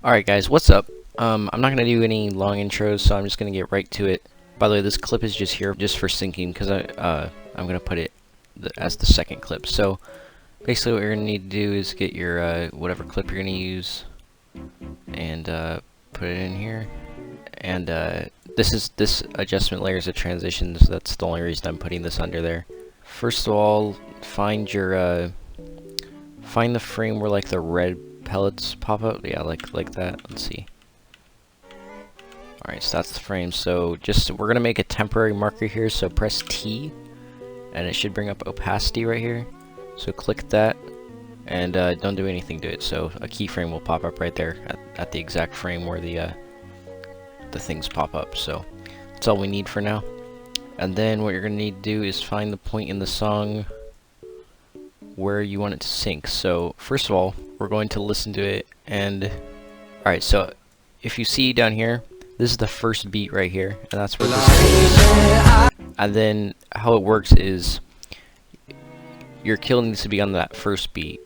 Alright guys, what's up? I'm not going to do any long intros, so I'm just going to get right to it. By the way, this clip is just here just for syncing, because I'm going to put it as the second clip. So, basically what you're going to need to do is get your whatever clip you're going to use, and put it in here. And this adjustment layer is a transition, so that's the only reason I'm putting this under there. First of all, find the frame where like the red pellets pop up. Yeah, like that. Let's see. Alright, so that's the frame. So we're gonna make a temporary marker here, so press T and it should bring up opacity right here. So click that and don't do anything to it. So a keyframe will pop up right there at the exact frame where the things pop up. So that's all we need for now. And then what you're gonna need to do is find the point in the song where you want it to sync. So first of all, we're going to listen to it, and alright, so if you see down here, this is the first beat right here, and that's where this is. And then how it works is your kill needs to be on that first beat,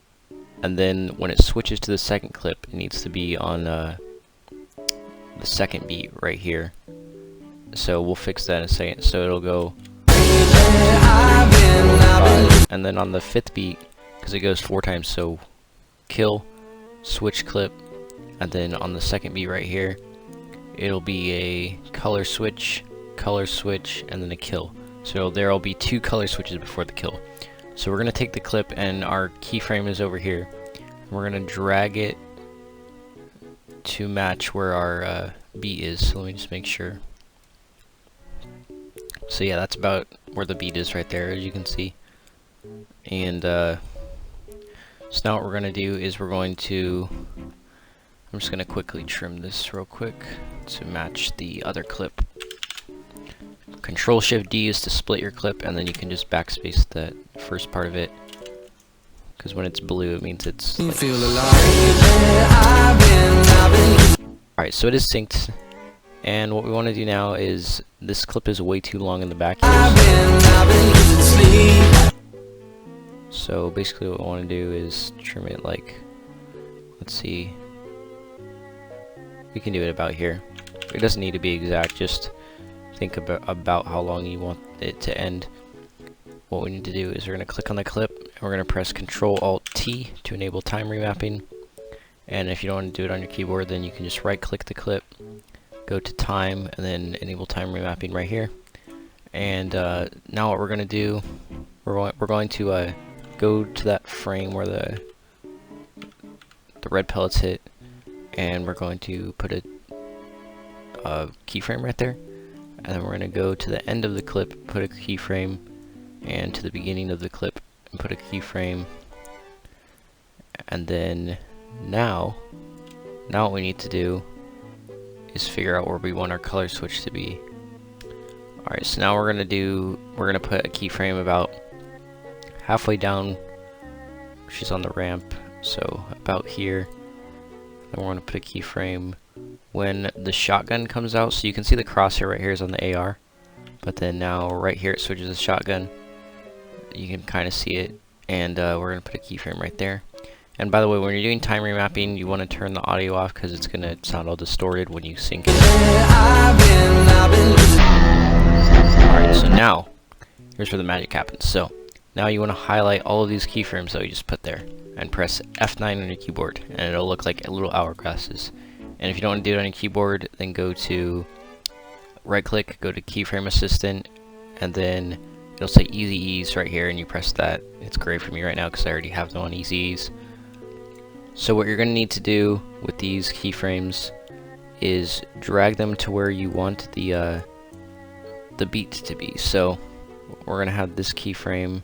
and then when it switches to the second clip, it needs to be on the second beat right here. So we'll fix that in a second. So it'll go, and then on the fifth beat, because it goes 4 times, so kill, switch clip, and then on the second beat right here, it'll be a color switch, and then a kill. So there'll be 2 color switches before the kill. So we're gonna take the clip, and our keyframe is over here. We're gonna drag it to match where our beat is. So let me just make sure. So yeah, that's about where the beat is right there, as you can see. And so now what we're going to do is I'm just going to quickly trim this real quick to match the other clip. Control-Shift-D is to split your clip, and then you can just backspace that first part of it, because when it's blue it means it's like, alright, so it is synced. And what we want to do now is, this clip is way too long in the back here. So basically what we want to do is trim it like, let's see, we can do it about here. It doesn't need to be exact, just think about how long you want it to end. What we need to do is we're going to click on the clip, and we're going to press Ctrl-Alt-T to enable time remapping. And if you don't want to do it on your keyboard, then you can just right click the clip, go to time, and then enable time remapping right here. And now what we're going to do, we're going to go to that frame where the red pellets hit, and we're going to put a keyframe right there. And then we're going to go to the end of the clip, put a keyframe, and to the beginning of the clip, and put a keyframe. And then now what we need to do is figure out where we want our color switch to be. Alright, so now we're gonna put a keyframe about halfway down, which is on the ramp, so about here. Then we're gonna put a keyframe when the shotgun comes out, so you can see the crosshair right here is on the AR, but then now right here it switches to shotgun. You can kind of see it, and we're gonna put a keyframe right there. And by the way, when you're doing time remapping, you want to turn the audio off because it's going to sound all distorted when you sync it. Alright, so now, here's where the magic happens. So, now you want to highlight all of these keyframes that we just put there, and press F9 on your keyboard, and it'll look like little hourglasses. And if you don't want to do it on your keyboard, then go to right click, go to Keyframe Assistant, and then it'll say Easy Ease right here, and you press that. It's great for me right now because I already have them on Easy Ease. So what you're going to need to do with these keyframes is drag them to where you want the beat to be. So we're going to have this keyframe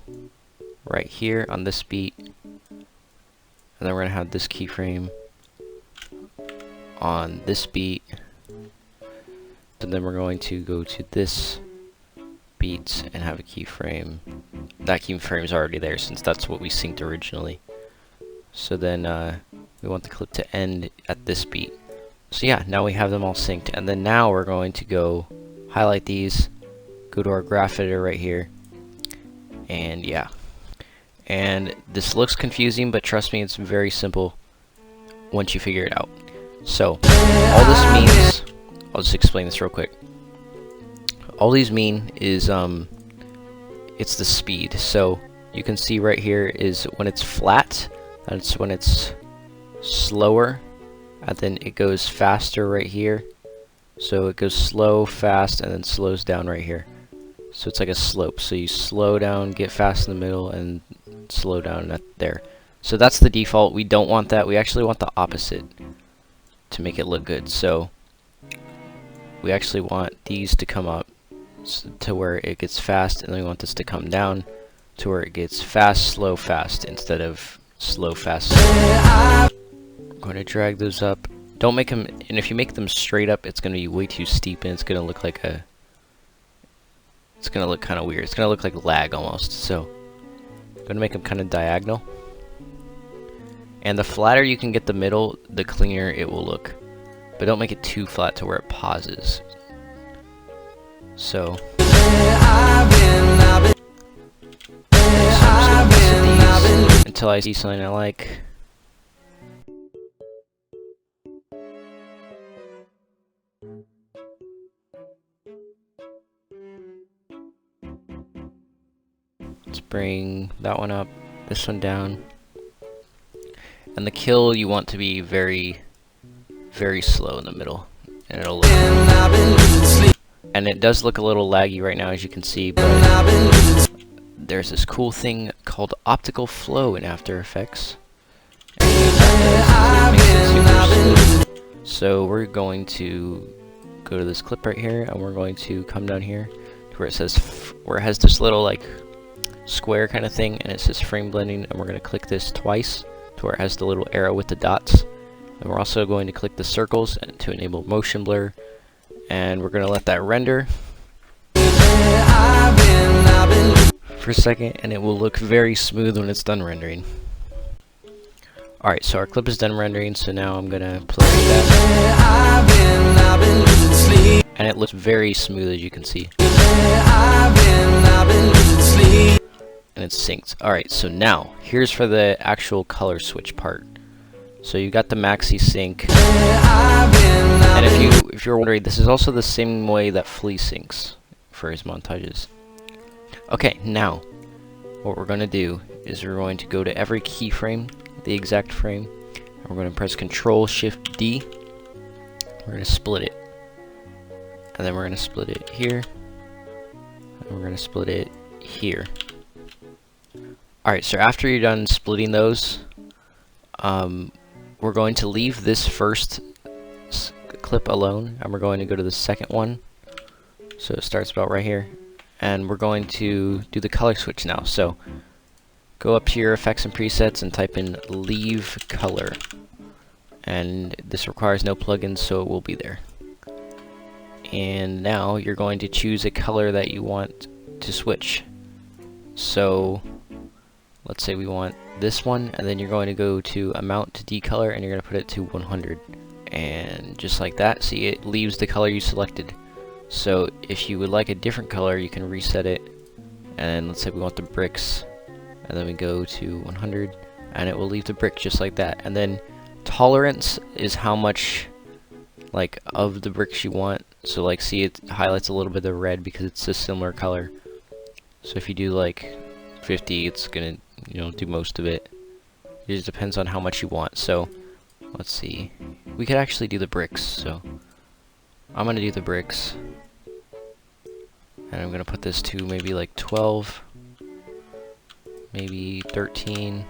right here on this beat, and then we're going to have this keyframe on this beat, and then we're going to go to this beat and have a keyframe. That keyframe is already there since that's what we synced originally. So then we want the clip to end at this beat. So yeah, now we have them all synced, and then now we're going to go highlight these, go to our graph editor right here, and yeah. And this looks confusing, but trust me, it's very simple once you figure it out. So all this means, I'll just explain this real quick. All these mean is it's the speed. So you can see right here is when it's flat, that's when it's slower, and then it goes faster right here. So it goes slow, fast, and then slows down right here. So it's like a slope. So you slow down, get fast in the middle, and slow down at there. So that's the default. We don't want that. We actually want the opposite to make it look good. So we actually want these to come up to where it gets fast, and then we want this to come down to where it gets fast, slow, fast, instead of slow, fast, slow. I'm going to drag those up. Don't make them, and if you make them straight up, it's going to be way too steep, and it's going to look like a, it's going to look kind of weird. It's going to look like lag almost. So I'm going to make them kind of diagonal. And the flatter you can get the middle, the cleaner it will look. But don't make it too flat to where it pauses. So I'm just gonna mess with these until I see something I like. Let's bring that one up, this one down. And the kill you want to be very, very slow in the middle. And it'll look, and it does look a little laggy right now, as you can see, but there's this cool thing called optical flow in After Effects. And so we're going to go to this clip right here, and we're going to come down here to where it says, where it has this little like square kind of thing, and it says frame blending, and we're going to click this twice to where it has the little arrow with the dots. And we're also going to click the circles to enable motion blur, and we're going to let that render for a second, and it will look very smooth when it's done rendering. Alright, so our clip is done rendering, so now I'm going to play that. And it looks very smooth, as you can see. And it's synced. Alright, so now, here's for the actual color switch part. So you got the MAXI sync. And if you're wondering, this is also the same way that Flea syncs for his montages. Okay, now, what we're going to do is we're going to go to every keyframe, the exact frame, and we're going to press Control-Shift-D. We're going to split it. And then we're going to split it here. And we're going to split it here. Alright, so after you're done splitting those, we're going to leave this first clip alone, and we're going to go to the second one. So it starts about right here. And we're going to do the color switch now. So go up to your effects and presets and type in leave color. And this requires no plugins, so it will be there. And now you're going to choose a color that you want to switch. So let's say we want this one, and then you're going to go to amount to decolor, and you're going to put it to 100. And just like that, see, it leaves the color you selected. So if you would like a different color, you can reset it, and let's say we want the bricks, and then we go to 100, and it will leave the brick just like that. And then tolerance is how much like of the bricks you want. So like, see, it highlights a little bit of red because it's a similar color. So if you do like 50, it's gonna, you know, do most of it. It just depends on how much you want. So let's see, we could actually do the bricks. So I'm gonna do the bricks, and I'm gonna put this to maybe like 12, maybe 13.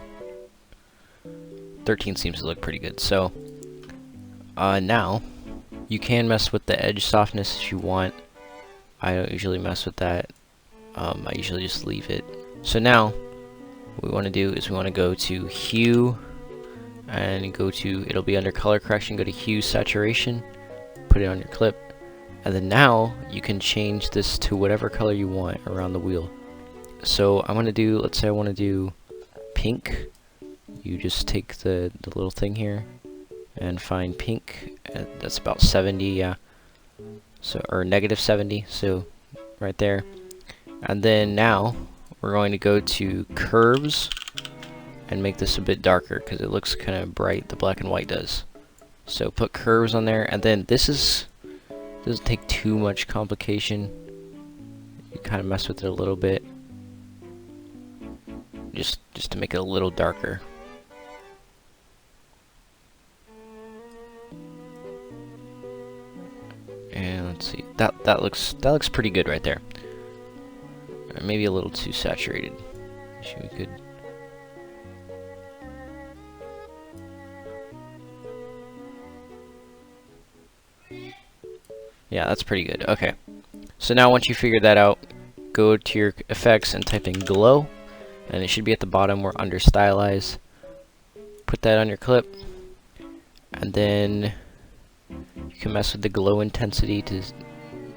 13 seems to look pretty good. So now you can mess with the edge softness if you want. I don't usually mess with that. I usually just leave it. So now what we want to do is we want to go to hue, and go to, it'll be under color correction, go to hue saturation, put it on your clip, and then now you can change this to whatever color you want around the wheel. So I'm going to do, let's say I want to do pink. You just take the little thing here and find pink. That's about 70, yeah. So, or negative 70, so right there. And then now we're going to go to curves and make this a bit darker because it looks kind of bright, the black and white does. So put curves on there, and then doesn't take too much complication. You kind of mess with it a little bit, just to make it a little darker. And let's see, that looks pretty good right there. Maybe a little too saturated. We could. Yeah, that's pretty good. Okay. So now once you figure that out, go to your effects and type in glow, and it should be at the bottom or under stylize. Put that on your clip, and then you can mess with the glow intensity to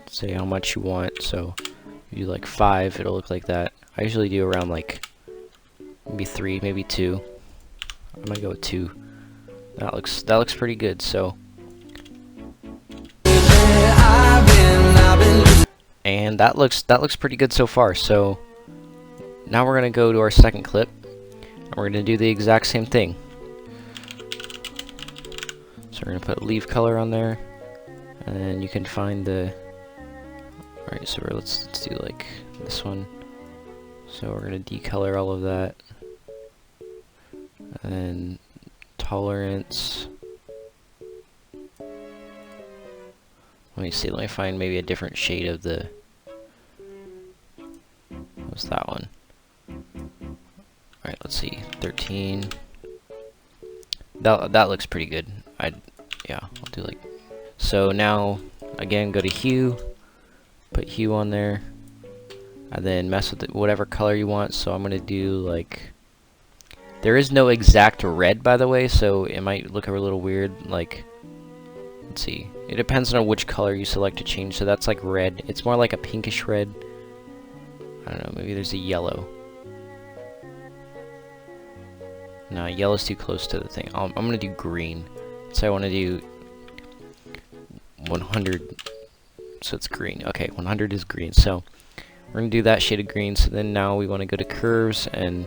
say how much you want. So if you do like 5, it'll look like that. I usually do around like maybe 3, maybe 2. I might go with 2. That looks pretty good. So. And that looks pretty good so far. So now we're gonna go to our second clip, and we're gonna do the exact same thing. So we're gonna put leaf color on there, and then you can find the. All right, so let's do like this one. So we're gonna decolor all of that, and then tolerance. Let me see. Let me find maybe a different shade of the. What's that one? Alright, let's see. 13. That looks pretty good. Yeah, I'll do like. So now, again, go to hue, put hue on there, and then mess with whatever color you want. So I'm gonna do like. There is no exact red, by the way, so it might look a little weird. Like, let's see. It depends on which color you select to change. So that's like red. It's more like a pinkish red. I don't know, maybe there's a yellow. No, yellow's too close to the thing. I'm gonna do green. So I want to do 100. So it's green. Okay, 100 is green. So we're gonna do that shade of green. So then now we want to go to curves, and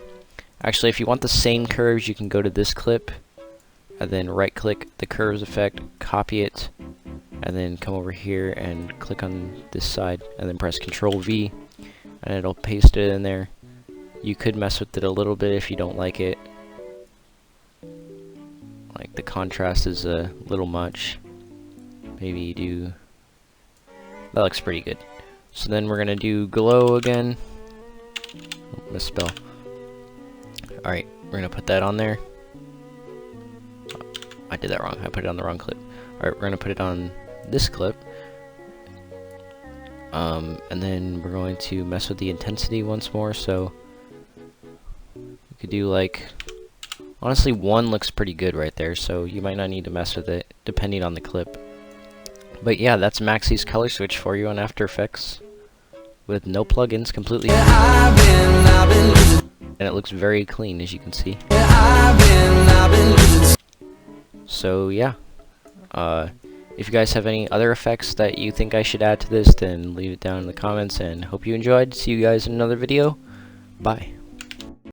actually, if you want the same curves, you can go to this clip, and then right-click the curves effect, copy it, and then come over here and click on this side, and then press Control V. And it'll paste it in there. You could mess with it a little bit if you don't like it. Like the contrast is a little much. Maybe you do. That looks pretty good. So then we're gonna do glow again. Oh, misspell. Alright, we're gonna put that on there. I did that wrong. I put it on the wrong clip. Alright, we're gonna put it on this clip. And then we're going to mess with the intensity once more. So you could do like, honestly, 1 looks pretty good right there. So you might not need to mess with it depending on the clip. But yeah, that's MAXI's color switch for you on After Effects with no plugins, completely. And it looks very clean, as you can see. So yeah. If you guys have any other effects that you think I should add to this, then leave it down in the comments, and hope you enjoyed. See you guys in another video. Bye.